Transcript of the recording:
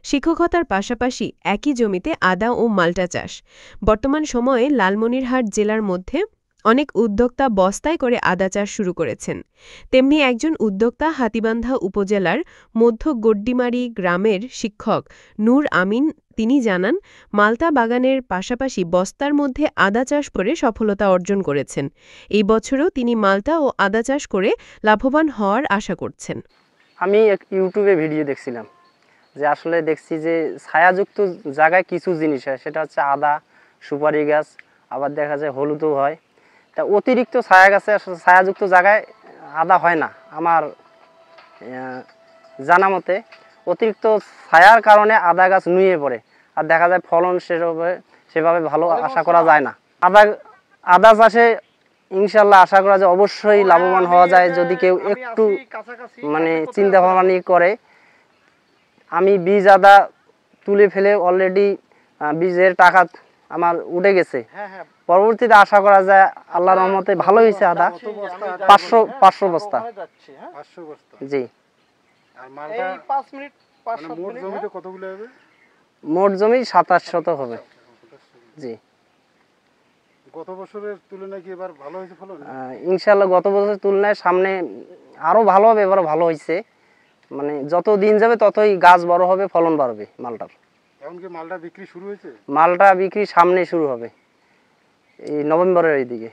শিক্ষকতার পাশাপাশি একই জমিতে আদা ও মাল্টা চাষ। বর্তমান সময়ে লালমনিরহাট জেলার মধ্যে অনেক উদ্যোক্তা বস্তায় করে আদা চাষ শুরু করেছেন। তেমনি একজন উদ্যোক্তা হাতীবান্ধা উপজেলার মধ্য গড্ডিমারি গ্রামের শিক্ষক নূর আমিন তিনি জানান, মালটা বাগানের পাশাপাশি বস্তার মধ্যে আদা চাষ করে সফলতা অর্জন করেছেন। এই বছরও তিনি মালটা ও আদা চাষ করে লাভবান হওয়ার আশা করছেন। আমি এক ইউটিউবে ভিডিও দেখছিলাম যে আসলে দেখছি যে ছায়াযুক্ত জায়গায় কিছু জিনিস হয়, সেটা হচ্ছে আদা, সুপারি গাছ, আবার দেখা যায় হলুদও হয়। তা অতিরিক্ত ছায়া গাছে ছায়াযুক্ত জায়গায় আদা হয় না আমার জানা মতে। অতিরিক্ত ছায়ার কারণে আদা গাছ নুয়ে পড়ে, আর দেখা যায় ফলন সেভাবে ভালো আশা করা যায় না। আদা চাষে ইনশাল্লাহ আশা করা যায় অবশ্যই লাভবান হওয়া যায় যদি কেউ একটু মানে চিন্তা ভাবনা করে। আমি বীজ আদা তুলে ফেলে অলরেডি বীজের টাকা আমার উঠে গেছে। পরবর্তীতে আশা করা যায় আল্লাহর রহমতে ভালো হয়েছে আদা। 500 বস্তা। জি। মোট জমি 2700 হবে। জি। গত বছরের তুলনায় কি এবার ভালো হয়েছে ফলন? ইনশাআল্লাহ গত বছরের তুলনায় সামনে আরো ভালো হবে, এবার ভালো হয়েছে। মানে যত দিন যাবে ততই গাছ বড় হবে, ফলন বাড়বে মালটার। এখন কি মালটা বিক্রি শুরু হয়েছে? মালটা বিক্রি সামনে শুরু হবে, এই নভেম্বরের এই দিকে।